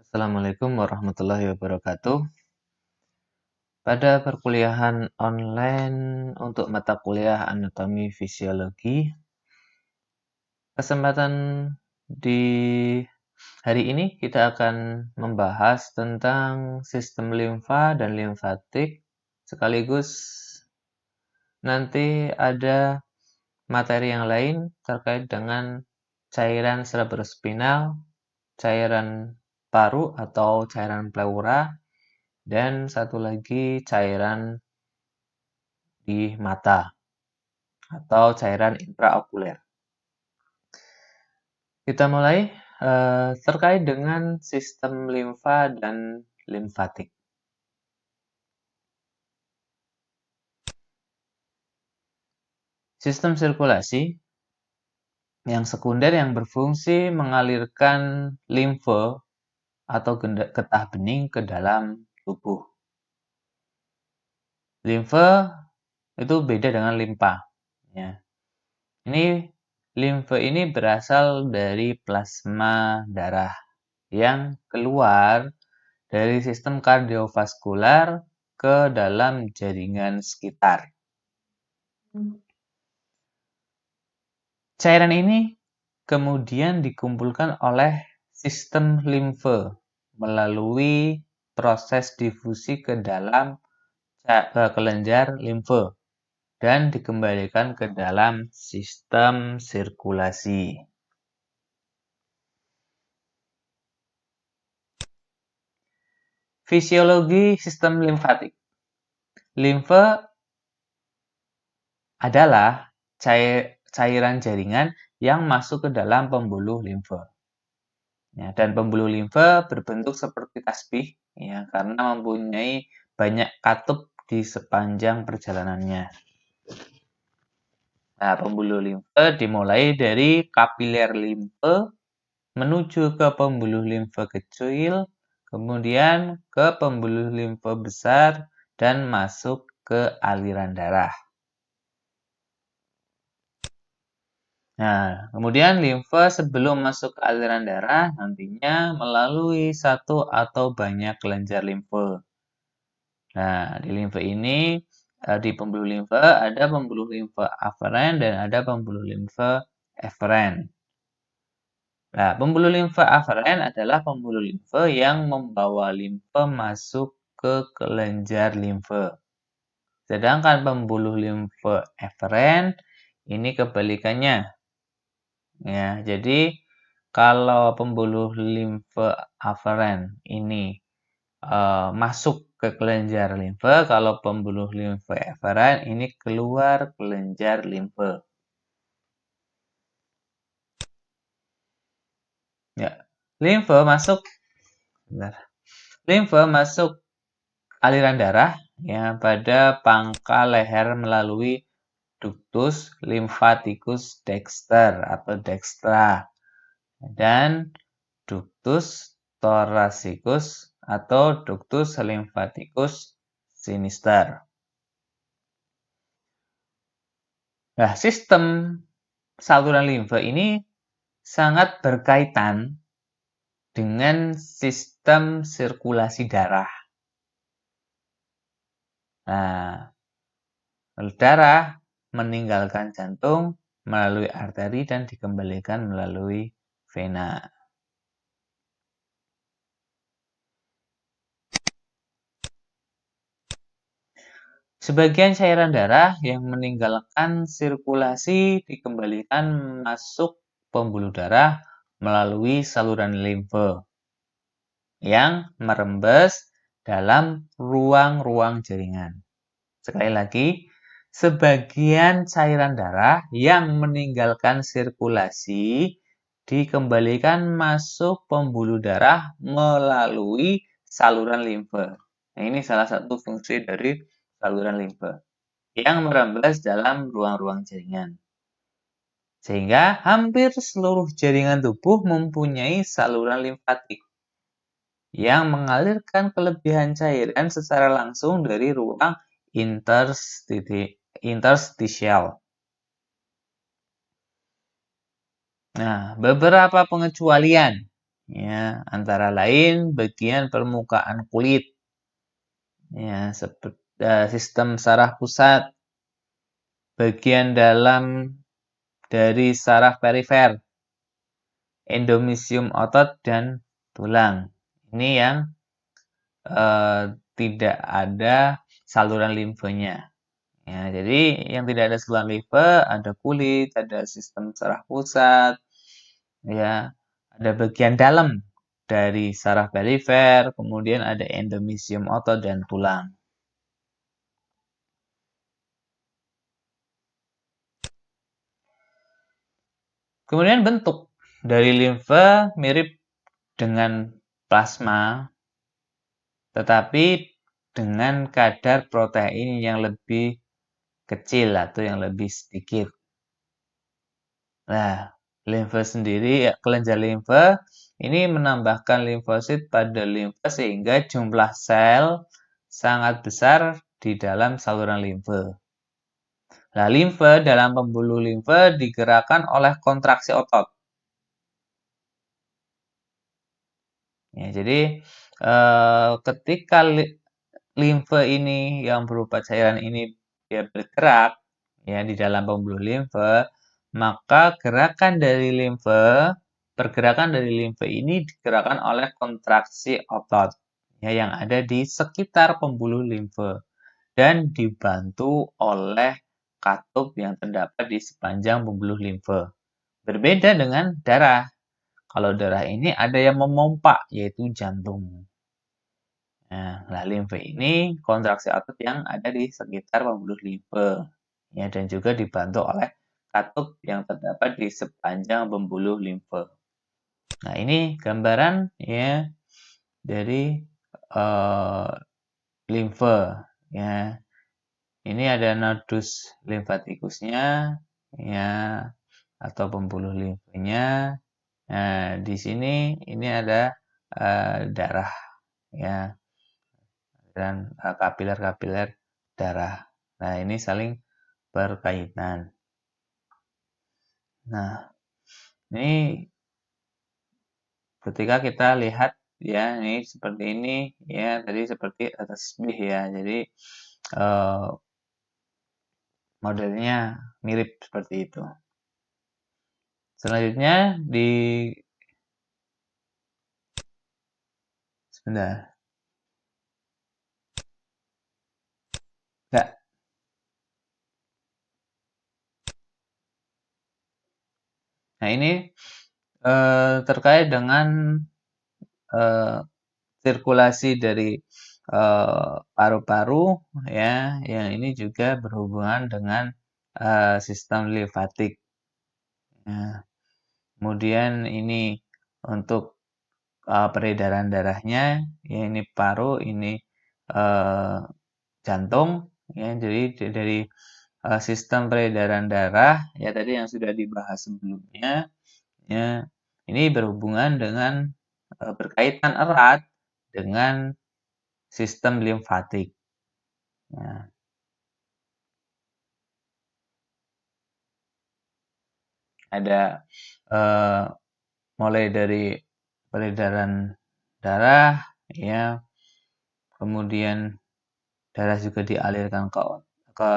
Assalamualaikum warahmatullahi wabarakatuh. Pada perkuliahan online untuk mata kuliah anatomi fisiologi, kesempatan di hari ini kita akan membahas tentang sistem limfa dan limfatik, sekaligus nanti ada materi yang lain terkait dengan cairan cerebrospinal, cairan paru atau cairan pleura, dan satu lagi cairan di mata atau cairan intraokuler. Kita mulai terkait dengan sistem limfa dan limfatik. Sistem sirkulasi yang sekunder yang berfungsi mengalirkan limfe atau getah bening ke dalam tubuh. Limfe itu beda dengan limpa. Ya. Limfe ini berasal dari plasma darah yang keluar dari sistem kardiovaskular ke dalam jaringan sekitar. Cairan ini kemudian dikumpulkan oleh sistem limfe melalui proses difusi ke dalam kelenjar limfe dan dikembalikan ke dalam sistem sirkulasi. Fisiologi sistem limfatik. Limfe adalah cairan jaringan yang masuk ke dalam pembuluh limfe. Ya, dan pembuluh limfe berbentuk seperti tasbih ya, karena mempunyai banyak katup di sepanjang perjalanannya. Nah, pembuluh limfe dimulai dari kapiler limfe menuju ke pembuluh limfe kecil, kemudian ke pembuluh limfe besar dan masuk ke aliran darah. Nah, kemudian limfe sebelum masuk ke aliran darah nantinya melalui satu atau banyak kelenjar limfe. Nah, di limfe ini, di pembuluh limfe ada pembuluh limfe aferen dan ada pembuluh limfe eferen. Nah, pembuluh limfe aferen adalah pembuluh limfe yang membawa limfe masuk ke kelenjar limfe. Sedangkan pembuluh limfe eferen ini kebalikannya. Ya, jadi kalau pembuluh limfe aferen ini masuk ke kelenjar limfe, kalau pembuluh limfe eferen ini keluar kelenjar limfe. Ya, limfe masuk aliran darah ya pada pangkal leher melalui ductus lymphaticus dexter atau dextra dan ductus thoracicus atau ductus lymphaticus sinister. Nah, sistem saluran limfe ini sangat berkaitan dengan sistem sirkulasi darah. Nah, darah meninggalkan jantung melalui arteri dan dikembalikan melalui vena. Sebagian cairan darah yang meninggalkan sirkulasi dikembalikan masuk pembuluh darah melalui saluran limfe yang merembes dalam ruang-ruang jaringan. Sekali lagi, sebagian cairan darah yang meninggalkan sirkulasi dikembalikan masuk pembuluh darah melalui saluran limfe. Nah, ini salah satu fungsi dari saluran limfe yang merembes dalam ruang-ruang jaringan. Sehingga hampir seluruh jaringan tubuh mempunyai saluran limfatik yang mengalirkan kelebihan cairan secara langsung dari ruang interstisial. Nah, beberapa pengecualian ya, antara lain bagian permukaan kulit, ya, seperti sistem saraf pusat, bagian dalam dari saraf perifer, endomisium otot dan tulang. Ini yang tidak ada saluran limfanya. Ya, jadi yang tidak ada saluran limfe ada kulit, ada sistem saraf pusat, ya, ada bagian dalam dari saraf perifer, kemudian ada endomisium otot dan tulang. Kemudian bentuk dari limfe mirip dengan plasma, tetapi dengan kadar protein yang lebih kecil atau yang lebih sedikit. Nah, limfe sendiri, ya, kelenjar limfe ini menambahkan limfosit pada limfe sehingga jumlah sel sangat besar di dalam saluran limfe. Nah, limfe dalam pembuluh limfe digerakkan oleh kontraksi otot. Ya, jadi ketika limfe ini yang berupa cairan ini dia bergerak ya di dalam pembuluh limfe, maka pergerakan dari limfe ini digerakkan oleh kontraksi otot ya yang ada di sekitar pembuluh limfe dan dibantu oleh katup yang terdapat di sepanjang pembuluh limfe. Berbeda dengan darah. Kalau darah ini ada yang memompa, yaitu jantung. Nah, limfe ini kontraksi otot yang ada di sekitar pembuluh limfe. Ya, dan juga dibantu oleh katup yang terdapat di sepanjang pembuluh limfe. Nah, ini gambaran ya dari limfe ya. Ini ada nodus limfatikusnya ya atau pembuluh limfenya. Nah, di sini ini ada darah ya dan kapiler-kapiler darah. Nah, ini saling berkaitan. Nah, ini ketika kita lihat ya, ini seperti ini ya, tadi seperti tasbih ya. Jadi modelnya mirip seperti itu. Selanjutnya sebentar. Enggak. Nah, ini terkait dengan sirkulasi dari paru-paru ya, yang ini juga berhubungan dengan sistem limfatik. Nah, kemudian ini untuk peredaran darahnya, ya ini paru, ini jantung, ya. Jadi dari sistem peredaran darah, ya tadi yang sudah dibahas sebelumnya, ya ini berhubungan dengan berkaitan erat dengan sistem limfatik. Nah, ada mulai dari peredaran darah, ya, kemudian darah juga dialirkan ke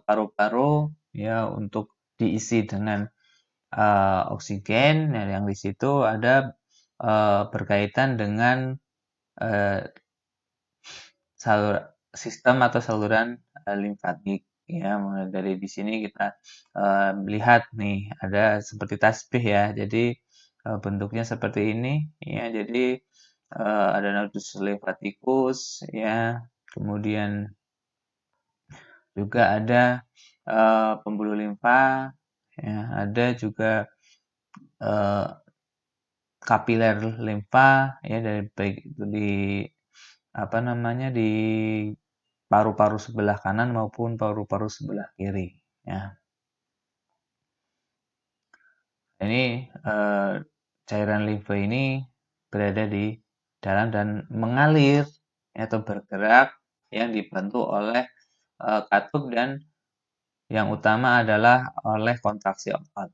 paru-paru, ya, untuk diisi dengan oksigen. Nah, yang di situ ada berkaitan dengan sistem atau saluran limfatik. Ya, mulai dari di sini kita melihat nih ada seperti tasbih ya. Jadi bentuknya seperti ini ya. Jadi ada nodus limfatikus ya. Kemudian juga ada pembuluh limfa ya. Ada juga kapiler limfa ya dari baik itu di apa namanya di paru-paru sebelah kanan maupun paru-paru sebelah kiri ya. Ini cairan limfe ini berada di dalam dan mengalir atau bergerak yang dibantu oleh katup dan yang utama adalah oleh kontraksi otot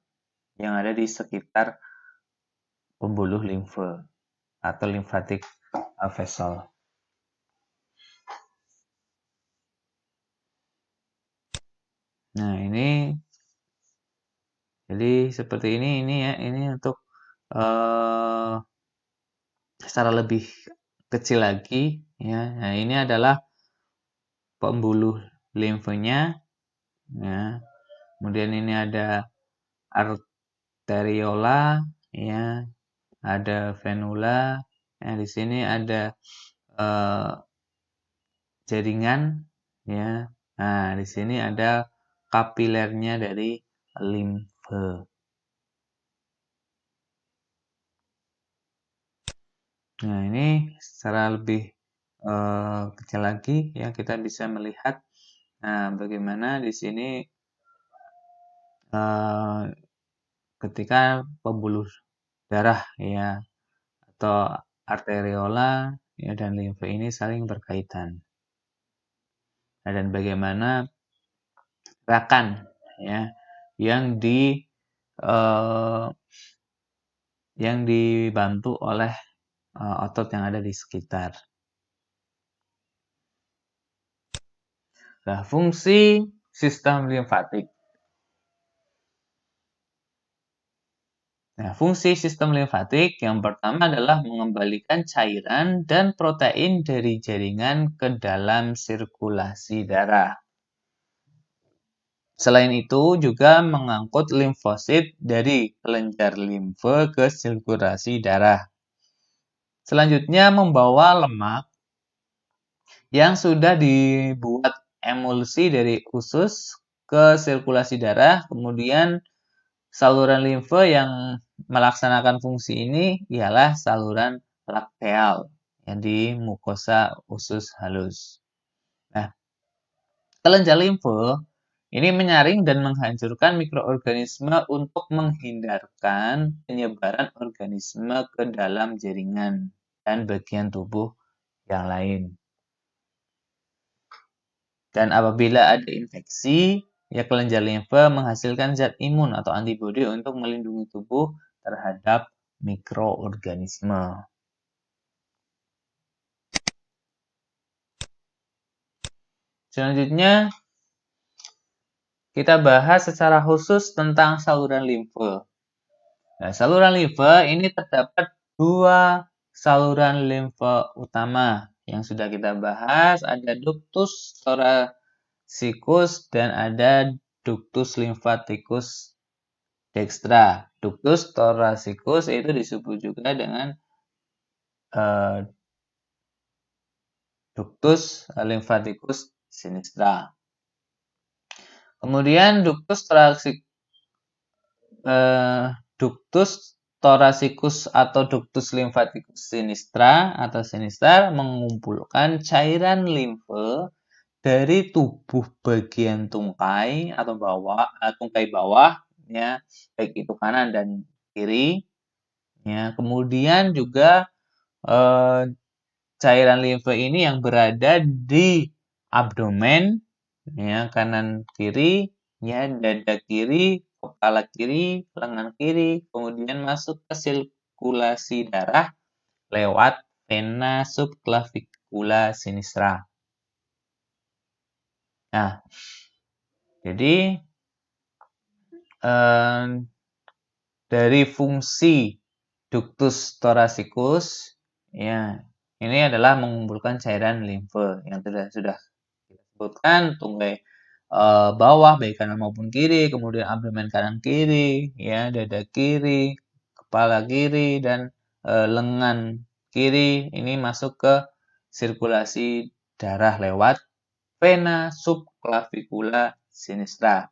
yang ada di sekitar pembuluh limfe. atau lymphatic vessel. Nah, ini jadi seperti ini ya, ini untuk secara lebih kecil lagi ya. Nah, ini adalah pembuluh limfenya ya. Kemudian ini ada arteriola ya, ada venula. Ya, di sini ada jaringan ya. Nah, di sini ada kapilernya dari limfe. Nah, ini secara lebih kecil lagi ya, kita bisa melihat bagaimana di sini ketika pembuluh darah ya atau arteriola ya dan limfe ini saling berkaitan. Nah, dan bagaimana gerakan ya yang eh, dibantu oleh otot yang ada di sekitar. Nah, fungsi sistem limfatik. Nah, fungsi sistem limfatik yang pertama adalah mengembalikan cairan dan protein dari jaringan ke dalam sirkulasi darah. Selain itu, juga mengangkut limfosit dari kelenjar limfe ke sirkulasi darah. Selanjutnya, membawa lemak yang sudah dibuat emulsi dari usus ke sirkulasi darah. Kemudian, saluran limfe yang melaksanakan fungsi ini ialah saluran lakteal yang di mukosa usus halus. Nah, kelenjar limfe ini menyaring dan menghancurkan mikroorganisme untuk menghindarkan penyebaran organisme ke dalam jaringan dan bagian tubuh yang lain. Dan apabila ada infeksi, ya kelenjar limfe menghasilkan zat imun atau antibodi untuk melindungi tubuh terhadap mikroorganisme. Selanjutnya, kita bahas secara khusus tentang saluran limfe. Nah, saluran limfe ini terdapat dua saluran limfe utama yang sudah kita bahas, ada ductus thoracicus dan ada ductus lymphaticus dextra. Ductus thoracicus itu disebut juga dengan ductus lymphaticus sinistra. Kemudian ductus thoracicus atau ductus lymphaticus sinistra atau sinistar mengumpulkan cairan limfe dari tubuh bagian tungkai atau tungkai bawah ya, baik itu kanan dan kiri ya. Kemudian juga cairan limfe ini yang berada di abdomen ya, kanan kiri ya, dada kiri, kepala kiri, lengan kiri, kemudian masuk ke sirkulasi darah lewat vena subclavicula sinistra. Nah, jadi dari fungsi ductus thoracicus ya, ini adalah mengumpulkan cairan limfe yang sudah kita sebutkan, tungkai bawah baik kanan maupun kiri, kemudian abdomen kanan kiri ya, dada kiri, kepala kiri dan lengan kiri ini masuk ke sirkulasi darah lewat vena subclavicula sinistra.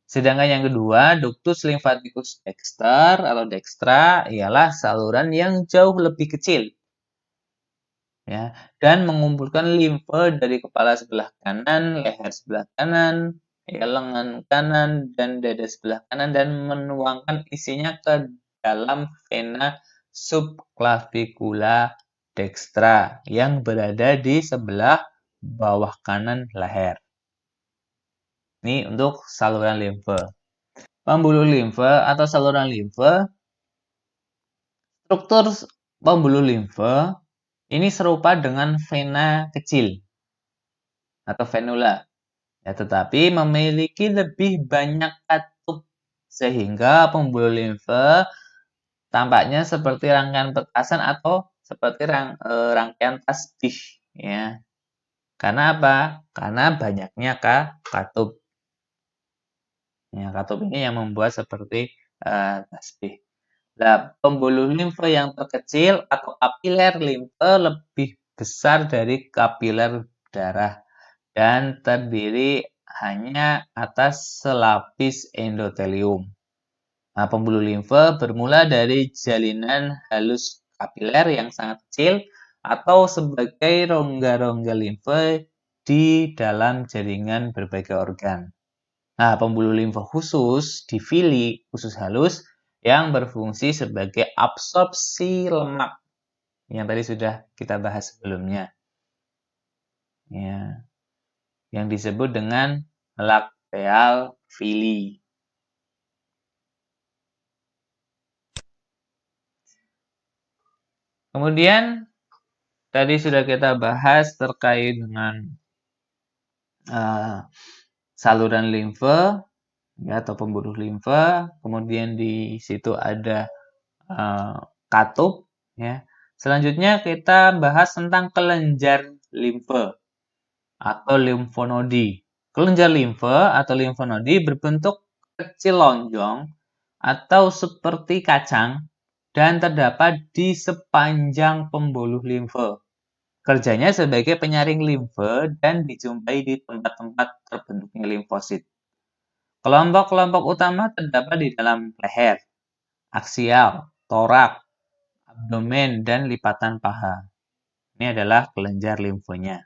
Sedangkan yang kedua, ductus lymphaticus dexter atau dextra ialah saluran yang jauh lebih kecil ya, dan mengumpulkan limfe dari kepala sebelah kanan, leher sebelah kanan, ya, lengan kanan dan dada sebelah kanan dan menuangkan isinya ke dalam vena subclavicula dextra yang berada di sebelah bawah kanan leher. Ini untuk saluran limfe. Pembuluh limfe atau saluran limfe, struktur pembuluh limfe ini serupa dengan vena kecil atau venula, ya, tetapi memiliki lebih banyak katup sehingga pembuluh limfe tampaknya seperti rangkaian petasan atau seperti rangkaian tasbih, ya. Karena apa? Karena banyaknya katup. Ya, katup ini yang membuat seperti tasbih. Nah, pembuluh limfe yang terkecil atau kapiler limfe lebih besar dari kapiler darah dan terdiri hanya atas selapis endotelium. Nah, pembuluh limfe bermula dari jalinan halus kapiler yang sangat kecil atau sebagai rongga-rongga limfe di dalam jaringan berbagai organ. Nah, pembuluh limfe khusus dipilih usus halus yang berfungsi sebagai absorpsi lemak yang tadi sudah kita bahas sebelumnya. Ya, yang disebut dengan lacteal villi. Kemudian tadi sudah kita bahas terkait dengan saluran limfe, ya, atau pembuluh limfe. Kemudian di situ ada katup, ya. Selanjutnya kita bahas tentang kelenjar limfe atau limfonodi. Kelenjar limfe atau limfonodi berbentuk kecil lonjong atau seperti kacang dan terdapat di sepanjang pembuluh limfe. Kerjanya sebagai penyaring limfe dan dijumpai di tempat-tempat terbentuknya limfosit. Kelompok-kelompok utama terdapat di dalam leher, aksial, torak, abdomen, dan lipatan paha. Ini adalah kelenjar limfonya.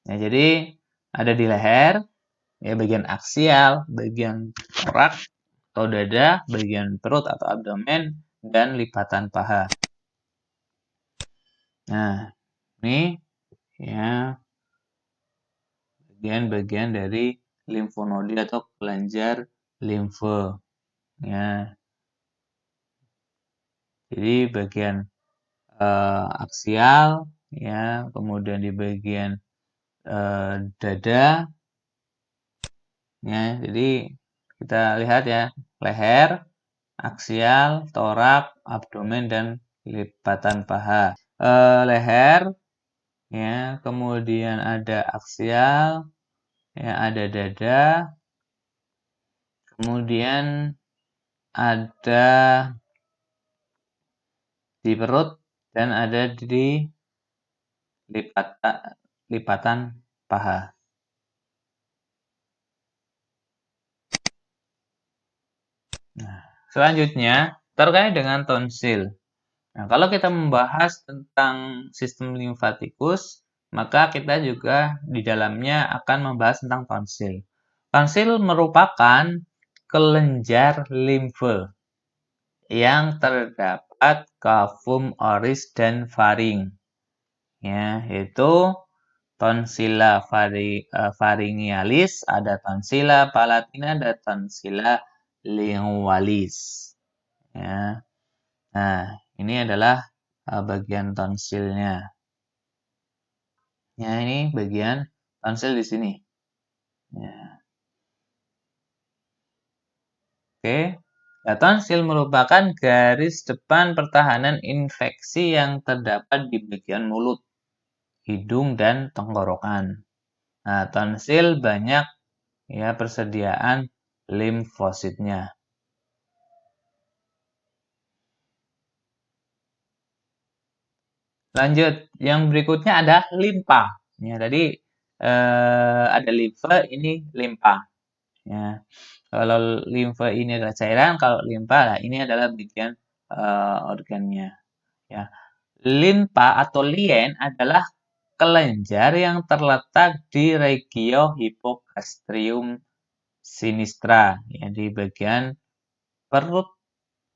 Nah, jadi ada di leher, ya, bagian aksial, bagian torak atau dada, bagian perut atau abdomen, dan lipatan paha. Nah, ini ya bagian-bagian dari limfonodi atau kelenjar limfe. Ya. Jadi bagian aksial, ya, kemudian di bagian dada, ya. Jadi kita lihat ya, leher, aksial, torak, abdomen, dan lipatan paha. Leher, ya, kemudian ada aksial, ya, ada dada, kemudian ada di perut dan ada di lipatan paha. Nah, selanjutnya terkait dengan tonsil. Nah, kalau kita membahas tentang sistem limfatikus, maka kita juga di dalamnya akan membahas tentang tonsil. Tonsil merupakan kelenjar limfe yang terdapat cavum oris dan faring, ya, yaitu tonsilla pharyngealis, ada tonsilla palatina, ada tonsilla lingualis. Ya. Nah, ini adalah bagian tonsilnya. Ya, ini bagian tonsil di sini. Ya. Oke. Nah, tonsil merupakan garis depan pertahanan infeksi yang terdapat di bagian mulut, hidung, dan tenggorokan. Nah, tonsil banyak, ya, persediaan limfositnya. Lanjut, yang berikutnya ada limpa. Ya, tadi ada limfe, ini limpa. Ya, kalau limfe ini adalah cairan, kalau limpa, nah, ini adalah bagian organnya. Ya, limpa atau lien adalah kelenjar yang terletak di regio hypogastrium sinistra, ya, di bagian perut,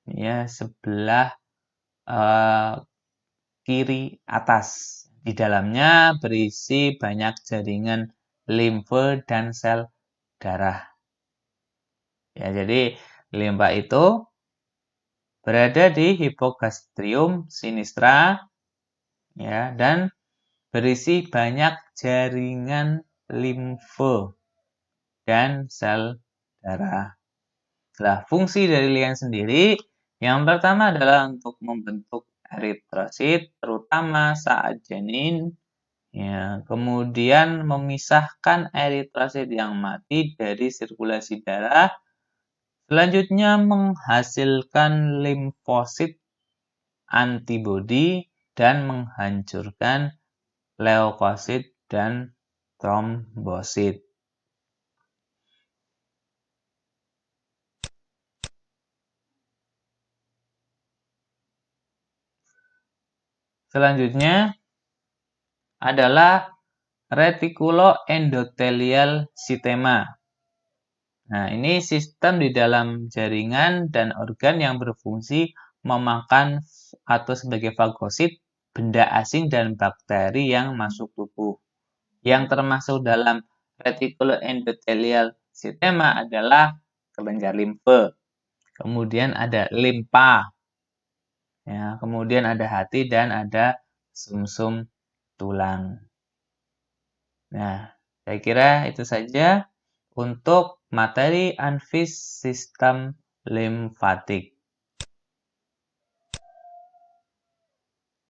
ya, sebelah kiri atas. Di dalamnya berisi banyak jaringan limfe dan sel darah. Ya, jadi limpa itu berada di hipogastrium sinistra, ya, dan berisi banyak jaringan limfe dan sel darah. Nah, fungsi dari lian sendiri yang pertama adalah untuk membentuk eritrosit, terutama saat janin. Ya, kemudian memisahkan eritrosit yang mati dari sirkulasi darah. Selanjutnya menghasilkan limfosit antibodi dan menghancurkan leukosit dan trombosit. Selanjutnya adalah retikuloendotelial sistema. Nah, ini sistem di dalam jaringan dan organ yang berfungsi memakan atau sebagai fagosit benda asing dan bakteri yang masuk tubuh. Yang termasuk dalam retikuloendotelial sistema adalah kelenjar limfe. Kemudian ada limpa. Ya, kemudian ada hati dan ada sumsum tulang. Nah, saya kira itu saja untuk materi anfis sistem limfatik.